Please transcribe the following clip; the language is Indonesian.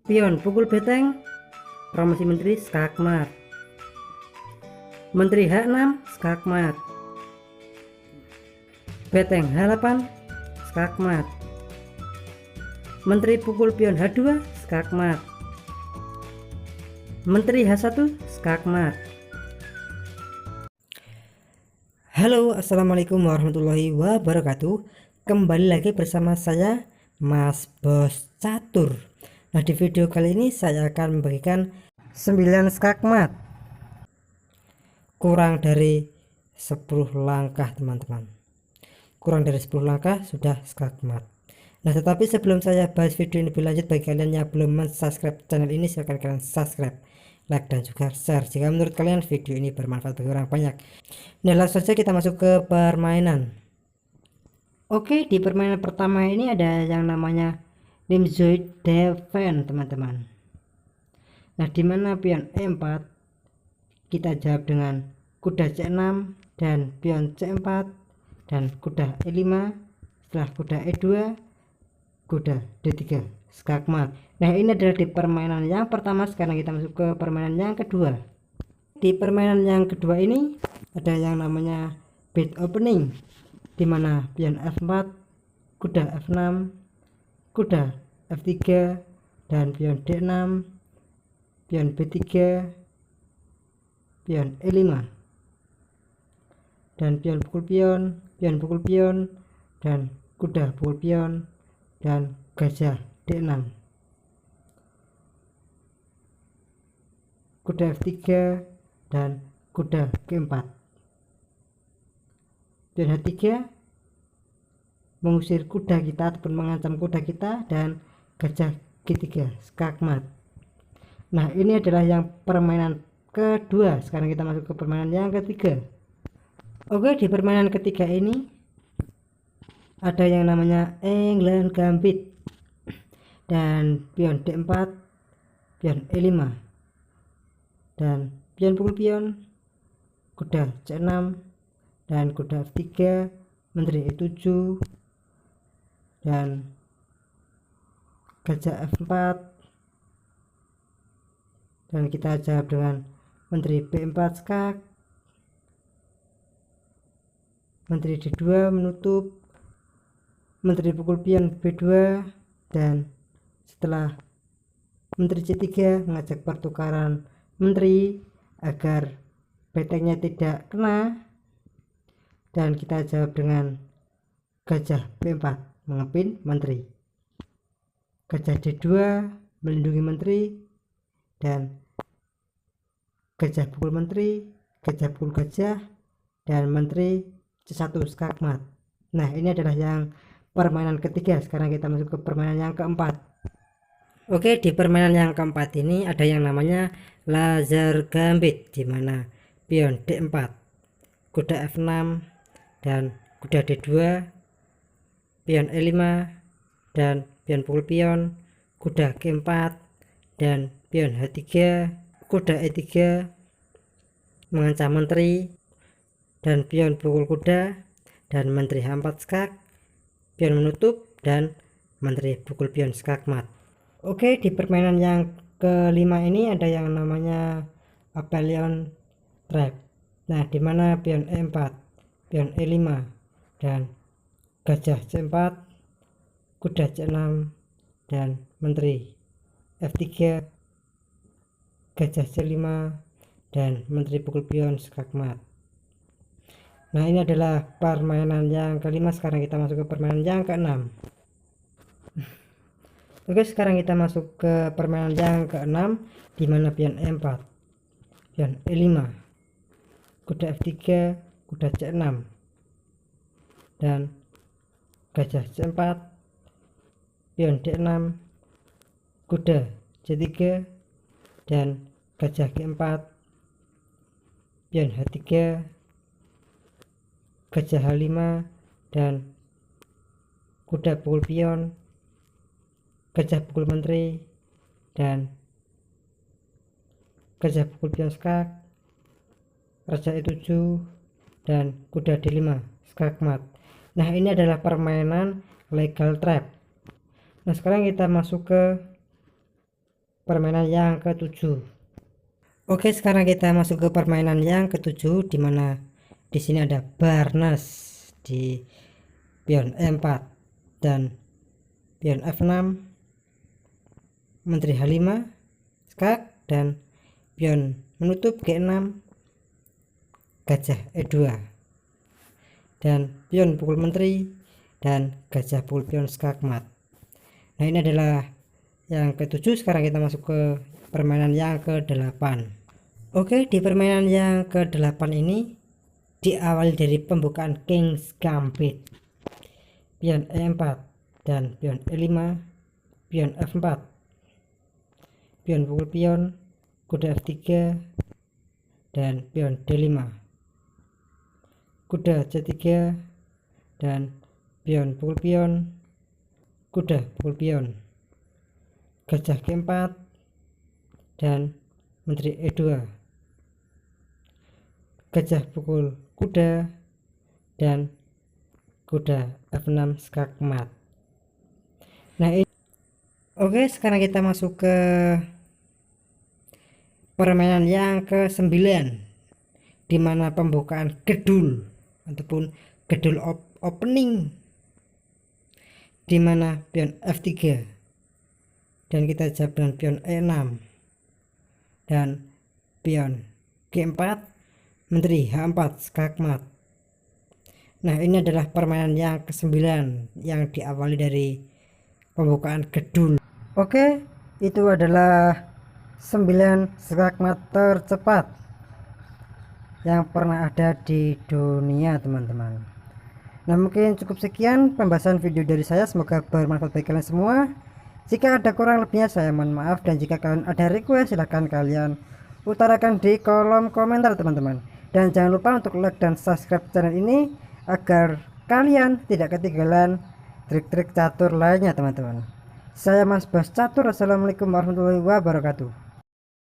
Pion pukul beteng, promosi menteri skakmat. Menteri H6 skakmat. Beteng H8 skakmat. Menteri pukul pion H2 skakmat. Menteri H1 skakmat. Halo, assalamualaikum warahmatullahi wabarakatuh. Kembali lagi bersama saya Mas Bos Catur. Nah, di video kali ini saya akan membagikan 9 skakmat kurang dari 10 langkah teman-teman. Kurang dari 10 langkah sudah skakmat. Nah, tetapi sebelum saya bahas video ini lebih lanjut, bagi kalian yang belum subscribe channel ini, silahkan kalian subscribe, like, dan juga share jika menurut kalian video ini bermanfaat bagi orang banyak. Nah, langsung saja kita masuk ke permainan. Oke, di permainan pertama ini ada yang namanya Nimzoid Defense teman-teman. Nah, dimana pion E4 kita jawab dengan kuda C6 dan pion C4 dan kuda E5. Setelah kuda E2, kuda D3 skakmat. Nah, ini adalah di permainan yang pertama. Sekarang kita masuk ke permainan yang kedua. Di permainan yang kedua ini ada yang namanya bait opening, dimana pion F4, kuda F6, kuda F3, dan pion D6, pion B3, pion E5, dan pion pukul pion, dan kuda pukul pion, dan gajah D6, kuda F3, dan kuda G4. Pion H3 mengusir kuda kita ataupun mengancam kuda kita, dan gajah G3 skakmat. Nah, ini adalah yang permainan kedua. Sekarang kita masuk ke permainan yang ketiga. Oke, di permainan ketiga ini ada yang namanya England Gambit, dan pion D4, pion E5, dan pion pukul pion, kuda C6, dan kuda F3, menteri E7, dan gajah F4, dan kita jawab dengan menteri B4 skak, menteri D2 menutup, menteri pukul pion B2, dan setelah menteri C3 mengajak pertukaran menteri agar betengnya tidak kena, dan kita jawab dengan gajah B4 mengepin menteri, gajah D2 melindungi menteri, dan gajah pukul menteri, gajah pukul gajah, dan menteri C1 skakmat. Nah, ini adalah yang permainan ketiga. Sekarang kita masuk ke permainan yang keempat. Oke, di permainan yang keempat ini ada yang namanya Laser Gambit, dimana pion D4, kuda F6, dan kuda D2, pion E5, dan pion pukul pion, kuda G4, dan pion H3, kuda E3 mengancam menteri, dan pion pukul kuda, dan menteri H4 skak, pion menutup, dan menteri pukul pion skakmat. Oke, di permainan yang kelima ini ada yang namanya Apollyon Trap. Nah, dimana pion E4, pion E5, dan gajah C4, kuda C6, dan menteri F3, gajah C5, dan menteri pukul pion skakmat. Nah, ini adalah permainan yang kelima. Sekarang kita masuk ke permainan yang keenam. Oke, sekarang kita masuk ke permainan yang keenam, dimana pion E4, pion E5, kuda F3, kuda C6, dan gajah C4, pion D6, kuda C3, dan gajah G4, pion H3, gajah H5, dan kuda pukul pion, gajah pukul menteri, dan gajah pukul pion skak, raja E7, dan kuda D5 skakmat. Nah, ini adalah permainan legal trap. Nah, sekarang kita masuk ke permainan yang ke-7. Oke, sekarang kita masuk ke permainan yang ke-7, dimana di sini ada Barnes di pion E4 dan pion F6, Menteri H5, skak, dan pion menutup G6, gajah E2, dan pion pukul menteri dan gajah pukul pion skak mat. Nah, ini adalah yang ke-7. Sekarang kita masuk ke permainan yang ke-8. Oke, di permainan yang ke-8 ini diawali dari pembukaan King's Gambit, pion E4 dan pion E5, pion F4, pion pukul pion, kuda F3, dan pion D5, kuda C3, dan pion pukul pion, kuda pukul pion, gajah G4, dan menteri E2, gajah pukul kuda, dan kuda F6 skak mat. Nah, ini oke, sekarang kita masuk ke permainan yang ke-9, dimana pembukaan gedul ataupun gedul opening, dimana pion F3 dan kita jawab dengan pion E6 dan pion G4, menteri H4 skak mat. Nah, ini adalah permainan yang ke-9 yang diawali dari pembukaan gedul. Oke, itu adalah 9 skak mat tercepat yang pernah ada di dunia, teman-teman. Nah, mungkin cukup sekian pembahasan video dari saya, semoga bermanfaat bagi kalian semua. Jika ada kurang lebihnya saya mohon maaf, dan jika kalian ada request silahkan kalian utarakan di kolom komentar, teman-teman. Dan jangan lupa untuk like dan subscribe channel ini agar kalian tidak ketinggalan trik-trik catur lainnya, teman-teman. Saya Mas Bas Catur. Assalamualaikum warahmatullahi wabarakatuh.